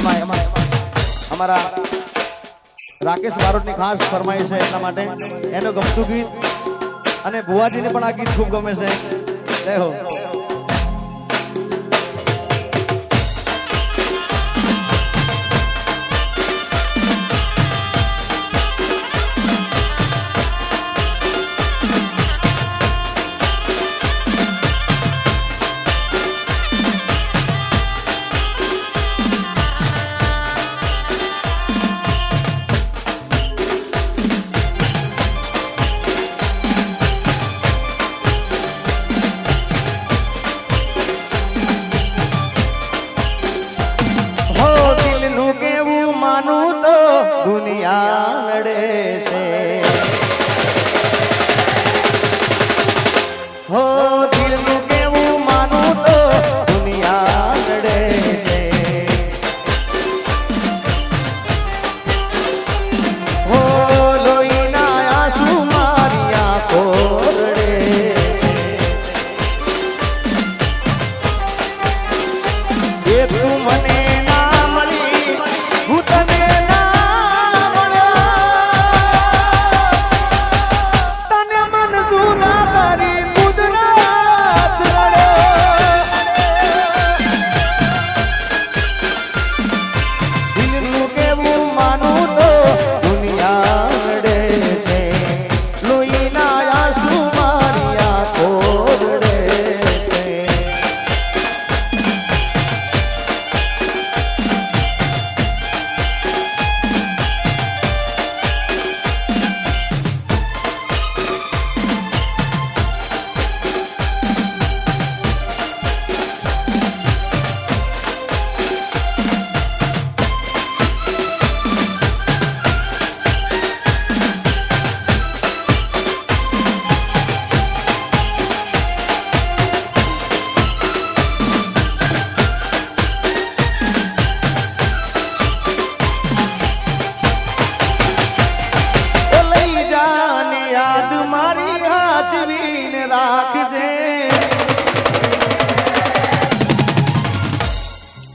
અમારા રાકેશ બારોટની ખાસ ફરમાઈ છે એટલા માટે એનો ગમતું ગીત અને ભુવાજીને પણ આ ગીત ખૂબ ગમે છે જય હો દુનિયા લડે છે હો દિલનું કેવું માનું તો દુનિયા લડે છે હો લોહીના આંસુ મારી આંખો રડે છે એ તું મને ના મળી હું તને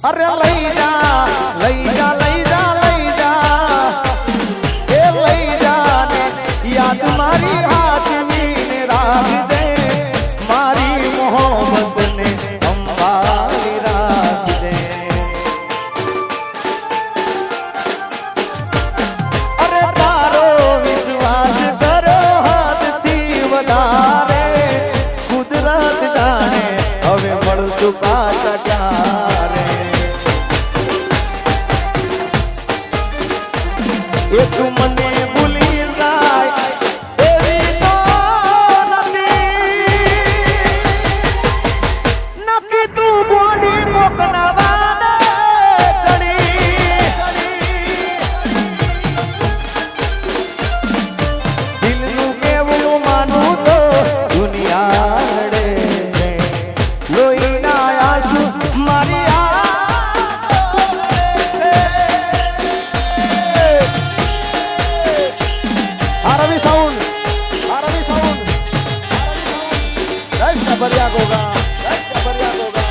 અરે લઈ જા લઈ જા લઈ જા લઈ જા એ લઈ જા ને યાદ મારી હાથની ને રાખજે મારી મોહબ્બત ને સંભાળી રાખજે અરે તારો વિશ્વાસ કરો હાથથી વધારે કુદરત જાણે હવે મળશું પાછા ક્યારે એ તું મને ભૂલી જાય એવી તો નથી તું બોલી મોકના વાદે ચડી દિલનું કેવું માનું તો દુનિયા લડે છે લોહીના આંસુ મારી बढ़िया होगा बढ़िया होगा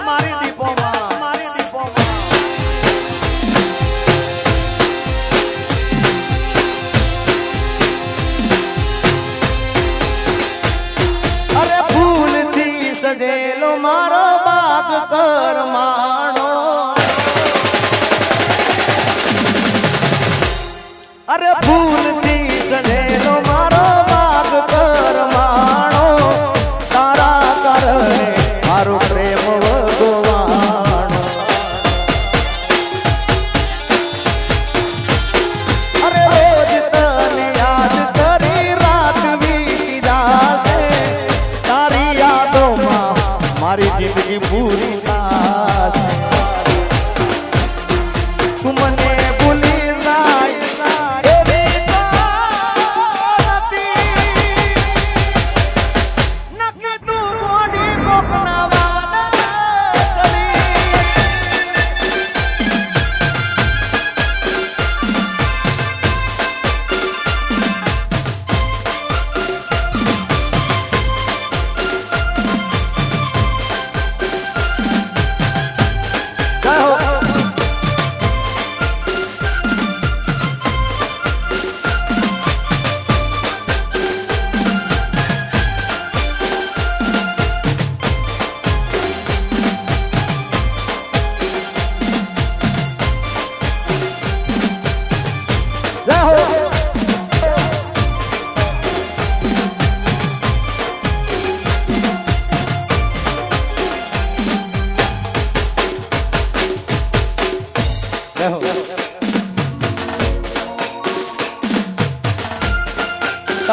मारी दीपो अरे फूल थी सजेलो मारो बाग कर मानो अरे फूल थी सजेलो मारो बाग कर मानो तारा करने मारो प्रेम भगवान अरे रोज तने याद करी रात बीती जासे तारी यादों मारी जिंदगी पूरी तू मने भूली जाए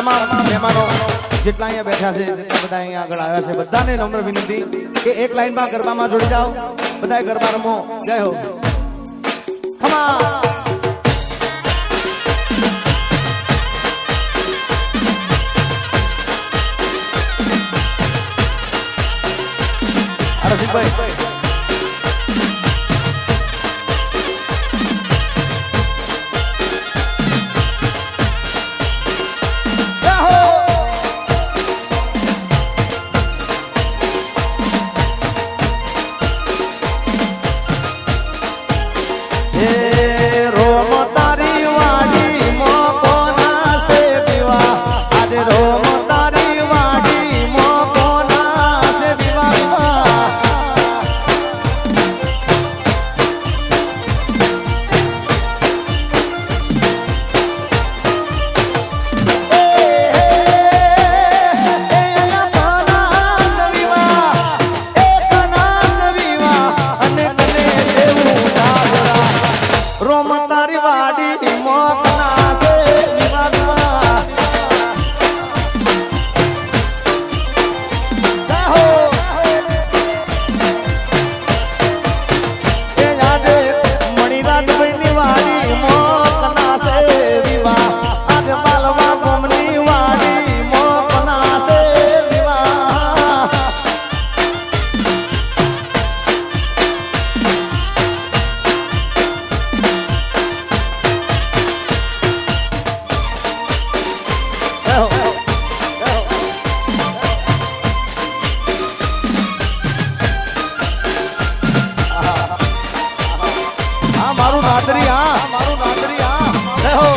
તમામ મહેમાનો જેટલા અહીંયા બેઠા છે જેટલા બધા અહીંયા આગળ આવ્યા છે બધાને નમ્ર વિનંતી કે એક લાઈનમાં ગરબામાં જોડી જાઓ બધાય ગરબા રમો જય હો ખમા રસિકભાઈ મારું નાદરી જય હો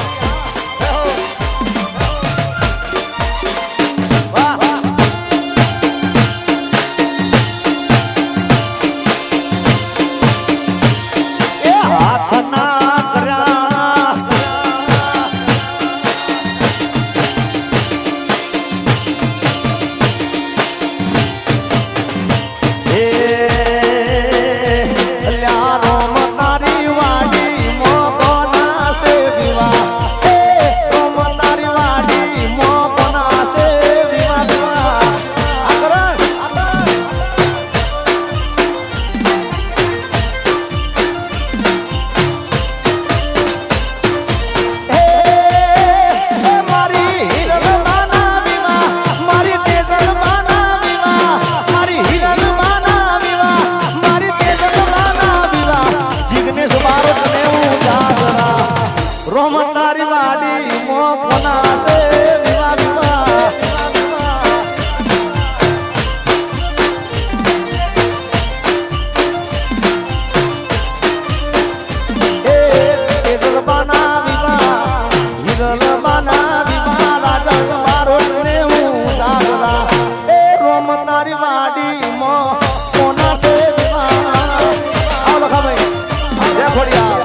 વાહ એ હાથ ના કર્યા એ લ્યારો મતારી વાડી મોકોના સે વિવા એ મતારી વાડી મોકોના સે વિવા આગળ એ મારી હિરલ માના વિવા મારી તેજલ માના વિવા મારી હિરલ માના વિવા મારી તેજલ માના વિવા જીગ્નેશ ભારત ને હું જાગરા રોમ તારી વાડી મોકોના સે વિવા વિવા એ તેજલ માના વિવા હિરલ માના વિવા રાજા ભારત ને હું જાગરા એ રોમ તારી વાડી મોકોના સે વિવા આવો લખા ભાઈ જય ખોડિયાર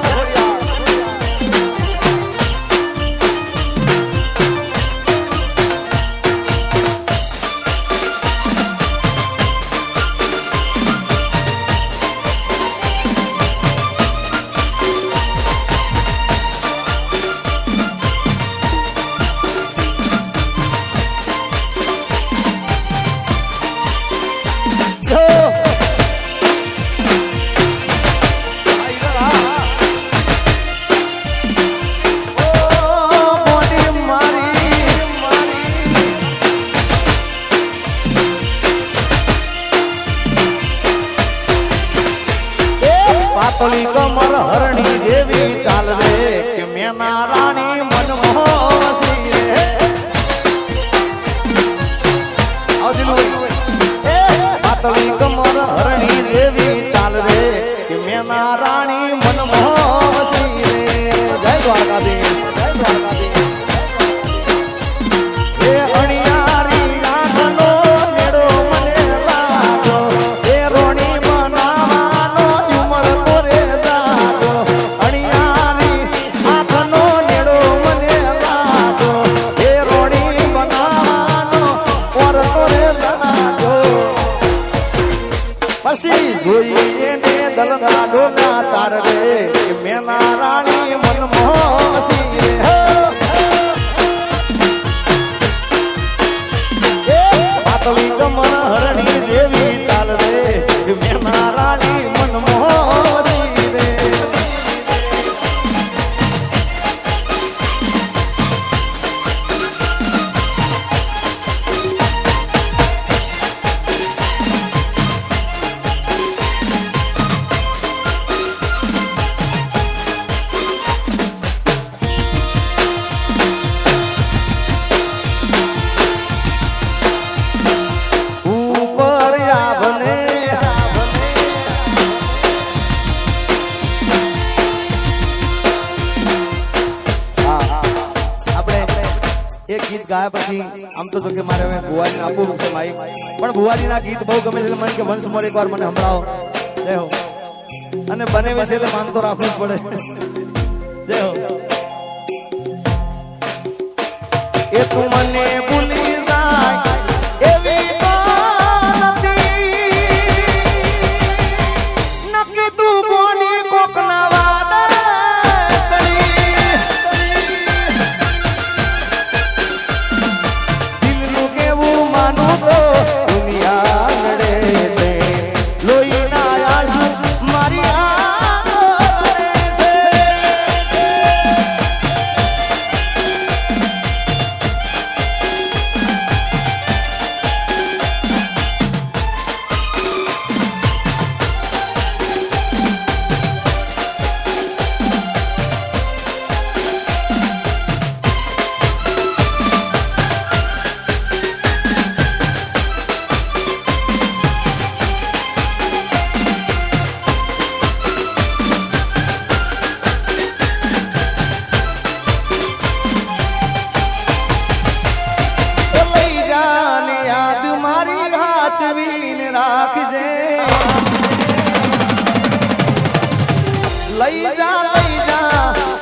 પાતળી કમર હરણી જેવી ચાલ રે કે મેના રાણી મન મોહસી રે પાતળી કમર હરણી જેવી ચાલ રે કે મેના રાણી મન મોહસી રે જય દ્વારકાધીશ જય દ્વારકાધીશ એ અણિયારી આંખનો નેડો મને લાગો એ રોણી બનાવવાનો ઉમર કોરે જાગો અણિયારી આંખનો એક ગીત ગાયા પછી આમ તો જો કે મારે હવે ભુવાજીને આપવું છે માઈક, પણ ભુવાજીના ગીત બહુ ગમે છે એટલે મને કે વંશ મોર એકવાર મને સંભળાવો. જય હો. અને બને વિશે એટલે માન તો રાખવું જ પડે. જય હો. એ તું મને ભૂલી જાય એવી તો નથી, નક્કી તું કોની કોકના રાખજે.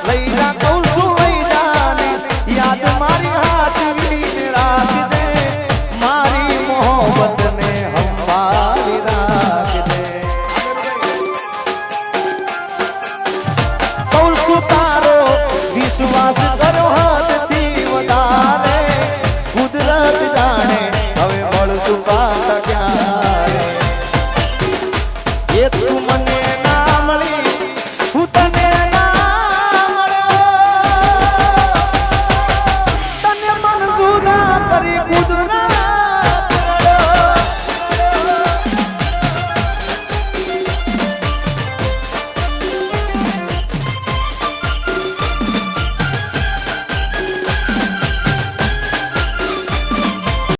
લઈ જા કહું છું, લઈ જા ને યાદ મારી હાથવીને રાખજે, મારી મોહબ્બત ને હંભારી રાખજે. કહું છું તારો વિશ્વાસ કરો હાથથી વધારે, કુદરત જાણે હવે મળશું પાછા ક્યારે. એ તું મને